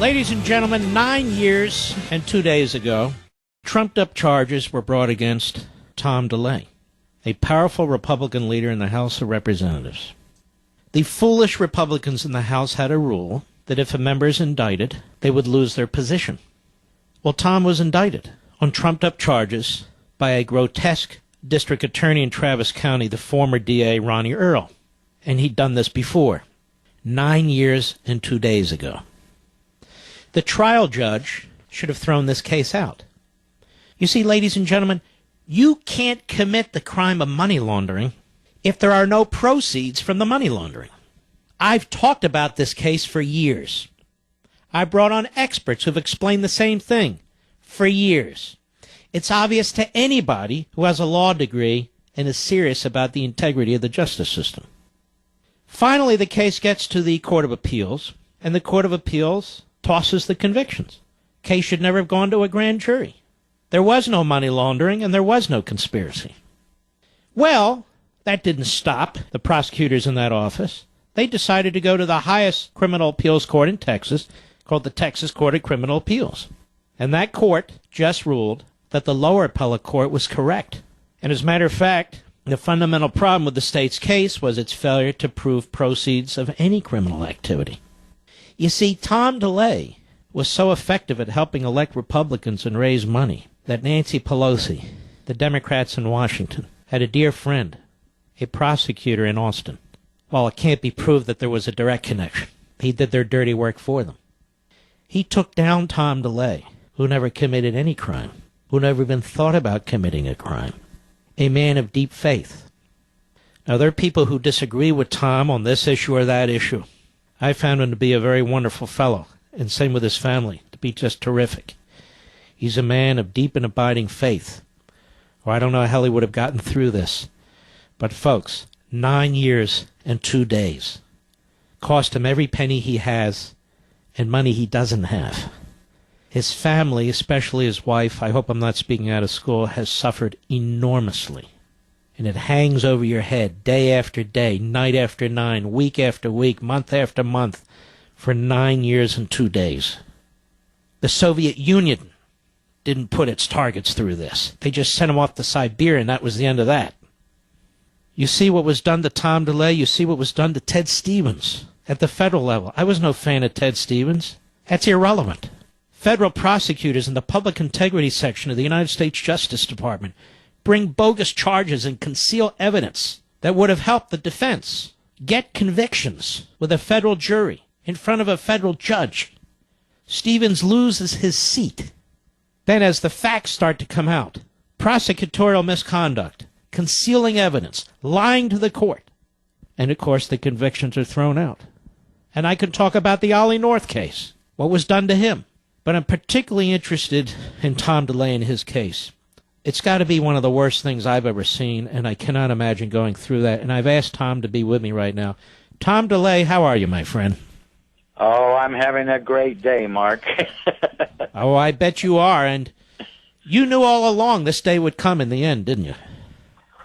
Ladies and gentlemen, 9 years and 2 days ago, trumped-up charges were brought against Tom DeLay, a powerful Republican leader in the House of Representatives. The foolish Republicans in the House had a rule that if a member is indicted, they would lose their position. Well, Tom was indicted on trumped-up charges by a grotesque district attorney in Travis County, the former DA, Ronnie Earl. And he'd done this before, 9 years and 2 days ago. The trial judge should have thrown this case out. You see, ladies and gentlemen, you can't commit the crime of money laundering if there are no proceeds from the money laundering. I've talked about this case for years. I brought on experts who've explained the same thing for years. It's obvious to anybody who has a law degree and is serious about the integrity of the justice system. Finally, the case gets to the Court of Appeals, and the Court of Appeals tosses the convictions. Case should never have gone to a grand jury. There was no money laundering, and there was no conspiracy. Well, that didn't stop the prosecutors in that office. They decided to go to the highest criminal appeals court in Texas, called the Texas Court of Criminal Appeals. And that court just ruled that the lower appellate court was correct. And as a matter of fact, the fundamental problem with the state's case was its failure to prove proceeds of any criminal activity. You see, Tom DeLay was so effective at helping elect Republicans and raise money that Nancy Pelosi, the Democrats in Washington, had a dear friend, a prosecutor in Austin. While it can't be proved that there was a direct connection, he did their dirty work for them. He took down Tom DeLay, who never committed any crime, who never even thought about committing a crime, a man of deep faith. Now, there are people who disagree with Tom on this issue or that issue. I found him to be a very wonderful fellow, and same with his family, to be just terrific. He's a man of deep and abiding faith, or I don't know how he would have gotten through this. But folks, 9 years and 2 days. Cost him every penny he has and money he doesn't have. His family, especially his wife, I hope I'm not speaking out of school, has suffered enormously. And it hangs over your head day after day, night after night, week after week, month after month, for 9 years and 2 days. The Soviet Union didn't put its targets through this. They just sent them off to Siberia, and that was the end of that. You see what was done to Tom DeLay? You see what was done to Ted Stevens at the federal level. I was no fan of Ted Stevens. That's irrelevant. Federal prosecutors in the Public Integrity Section of the United States Justice Department bring bogus charges and conceal evidence that would have helped the defense get convictions with a federal jury in front of a federal judge. Stevens loses his seat. Then as the facts start to come out, prosecutorial misconduct, concealing evidence, lying to the court, and of course the convictions are thrown out. And I could talk about the Ollie North case, what was done to him. But I'm particularly interested in Tom DeLay and his case. It's got to be one of the worst things I've ever seen, and I cannot imagine going through that. And I've asked Tom to be with me right now. Tom DeLay, how are you, my friend? Oh, I'm having a great day, Mark. Oh, I bet you are. And you knew all along this day would come in the end, didn't you?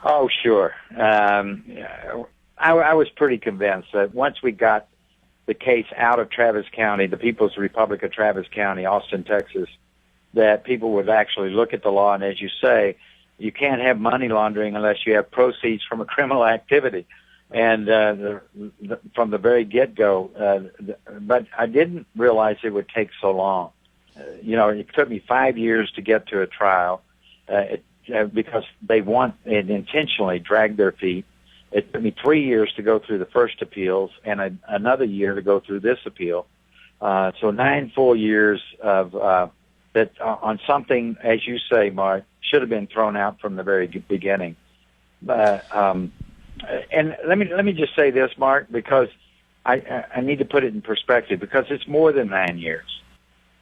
Oh, sure. I was pretty convinced that once we got the case out of Travis County, the People's Republic of Travis County, Austin, Texas, that people would actually look at the law. And as you say, you can't have money laundering unless you have proceeds from a criminal activity. And from the very get-go, but I didn't realize it would take so long. It took me 5 years to get to a trial because they intentionally dragged their feet. It took me 3 years to go through the first appeals and another year to go through this appeal. So 9 full years of that on something, as you say, Mark, should have been thrown out from the very beginning. And let me just say this, Mark, because I need to put it in perspective, because it's more than 9 years.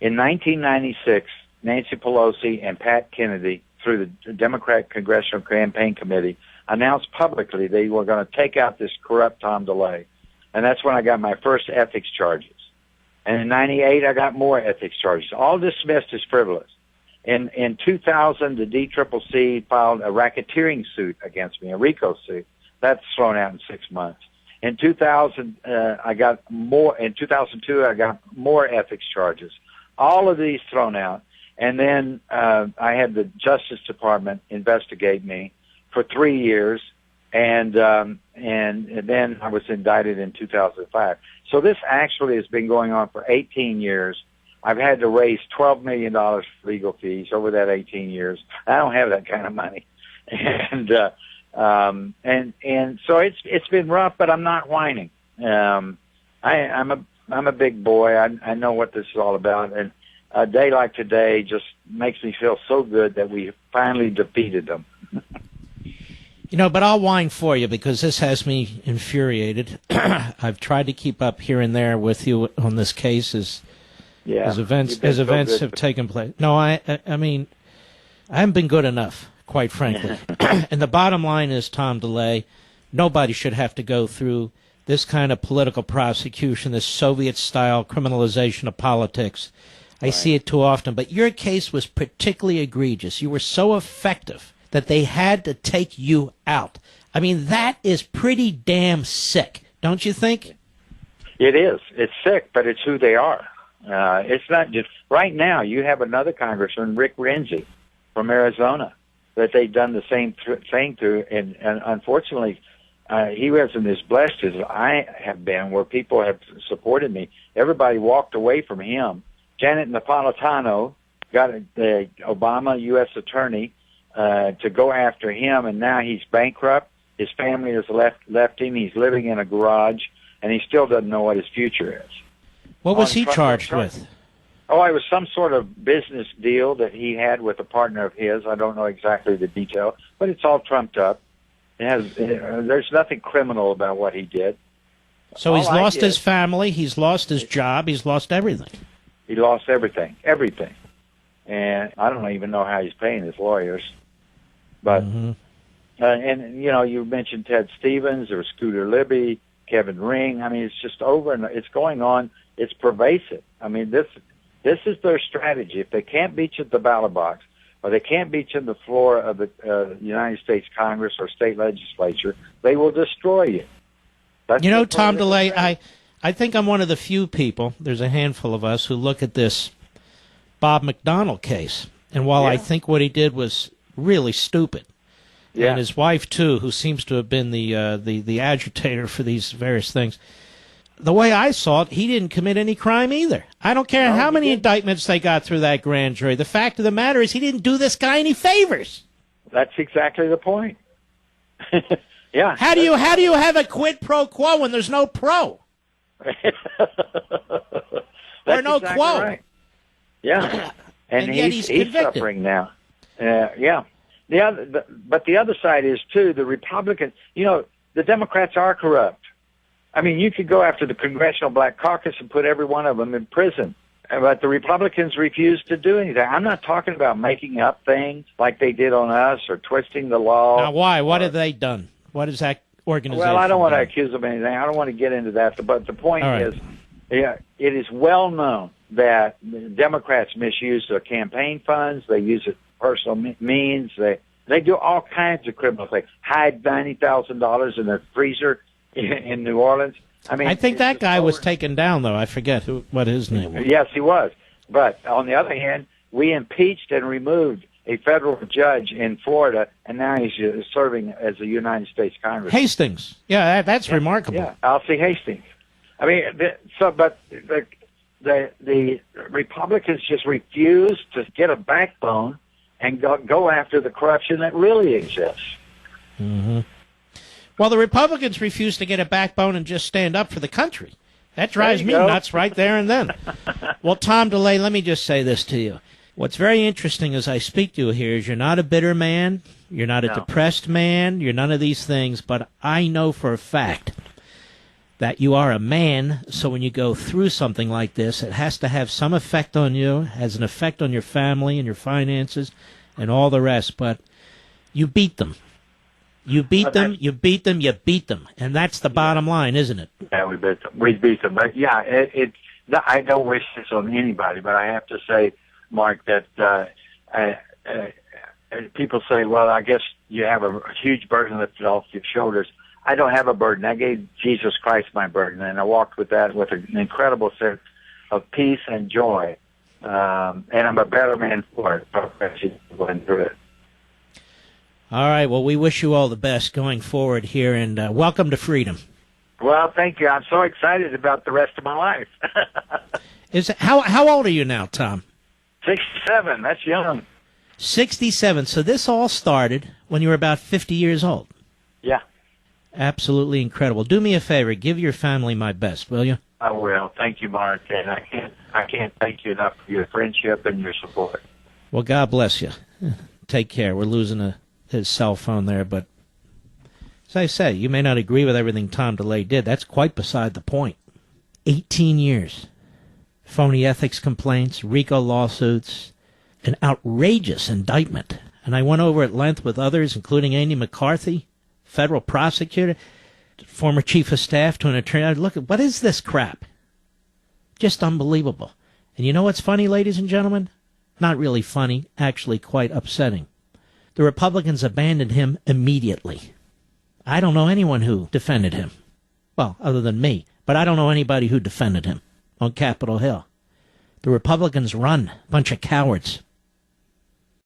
In 1996, Nancy Pelosi and Pat Kennedy, through the Democrat Congressional Campaign Committee, announced publicly they were going to take out this corrupt Tom DeLay. And that's when I got my first ethics charges. And in 98, I got more ethics charges, all dismissed as frivolous. In 2000, the DCCC filed a racketeering suit against me, a RICO suit. That's thrown out in 6 months. In 2000, I got more. In 2002, I got more ethics charges. All of these thrown out. And then I had the Justice Department investigate me for 3 years, and then I was indicted in 2005. So this actually has been going on for 18 years. I've had to raise $12 million for legal fees over that 18 years. I don't have that kind of money, and so it's been rough, but I'm not whining. I'm a big boy. I know what this is all about, and a day like today just makes me feel so good that we finally defeated them. But I'll whine for you because this has me infuriated. I've tried to keep up here and there with you on this case as events have taken place. No, I mean, I haven't been good enough, quite frankly. And the bottom line is, Tom DeLay, nobody should have to go through this kind of political prosecution, this Soviet-style criminalization of politics. I see it too often. But your case was particularly egregious. You were so effective that they had to take you out. I mean, that is pretty damn sick, don't you think? It is. It's sick, but it's who they are. It's not just right now. You have another congressman, Rick Renzi, from Arizona, that they've done the same thing to, and unfortunately, he wasn't as blessed as I have been, where people have supported me. Everybody walked away from him. Janet Napolitano got the Obama U.S. attorney to go after him, and now he's bankrupt. His family has left him. He's living in a garage, and he still doesn't know what his future is. What was he charged with? Oh, it was some sort of business deal that he had with a partner of his. I don't know exactly the detail, but it's all trumped up. There's nothing criminal about what he did. So he's lost his family, he's lost his job, he's lost everything. He lost everything. And I don't even know how he's paying his lawyers. But, and, you mentioned Ted Stevens, there was Scooter Libby, Kevin Ring. I mean, it's just over, and it's going on. It's pervasive. I mean, this is their strategy. If they can't beat you at the ballot box, or they can't beat you on the floor of the United States Congress or state legislature, they will destroy you. Tom DeLay, I think I'm one of the few people, there's a handful of us, who look at this Bob McDonnell case. And while I think what he did was really stupid, and his wife, too, who seems to have been the agitator for these various things, the way I saw it, he didn't commit any crime either. I don't care how many indictments they got through that grand jury. The fact of the matter is he didn't do this guy any favors. That's exactly the point. Yeah. How do you have a quid pro quo when there's no pro? Or no exactly quo? Right. Yeah. And he's suffering now. Yeah. But the other side is, too, the Republicans, the Democrats are corrupt. I mean, you could go after the Congressional Black Caucus and put every one of them in prison. But the Republicans refuse to do anything. I'm not talking about making up things like they did on us or twisting the law. Now, why? What have they done? What is that organization? Well, I don't want to accuse them of anything. I don't want to get into that. But the point is, it is well known that the Democrats misuse their campaign funds. They use it personal means. They do all kinds of criminal things. Hide $90,000 in their freezer in New Orleans. I think that guy was taken down, though. I forget what his name was. Yes, he was. But on the other hand, we impeached and removed a federal judge in Florida, and now he's serving as a United States Congressman. Hastings. Yeah, that's remarkable. Yeah, Alcee Hastings. I mean, but the Republicans just refuse to get a backbone and go after the corruption that really exists. Mm-hmm. Well, the Republicans refuse to get a backbone and just stand up for the country. That drives me nuts right there and then. Well, Tom DeLay, let me just say this to you. What's very interesting as I speak to you here is you're not a bitter man, you're not a depressed man, you're none of these things, but I know for a fact that you are a man, so when you go through something like this, it has to have some effect on you, has an effect on your family and your finances and all the rest, but you beat them. You beat them, you beat them, you beat them. And that's the bottom line, isn't it? Yeah, we beat them. We beat them. But, yeah, I don't wish this on anybody, but I have to say, Mark, that people say, well, I guess you have a huge burden lifted off your shoulders. I don't have a burden. I gave Jesus Christ my burden, and I walked with that with an incredible sense of peace and joy. And I'm a better man for it. Going through it. All right. Well, we wish you all the best going forward here, and welcome to freedom. Well, thank you. I'm so excited about the rest of my life. How old are you now, Tom? 67. That's young. 67. So this all started when you were about 50 years old. Yeah. Absolutely incredible. Do me a favor. Give your family my best, will you? I will. Thank you, Mark. And I can't thank you enough for your friendship and your support. Well, God bless you. Take care. We're losing his cell phone there, but as I say, you may not agree with everything Tom DeLay did. That's quite beside the point. 18 years. Phony ethics complaints, RICO lawsuits, an outrageous indictment. And I went over at length with others, including Andy McCarthy, federal prosecutor, former chief of staff to an attorney. Look, what is this crap? Just unbelievable. And you know what's funny, ladies and gentlemen? Not really funny, actually quite upsetting. The Republicans abandoned him immediately. I don't know anyone who defended him. Well, other than me. But I don't know anybody who defended him on Capitol Hill. The Republicans run, bunch of cowards.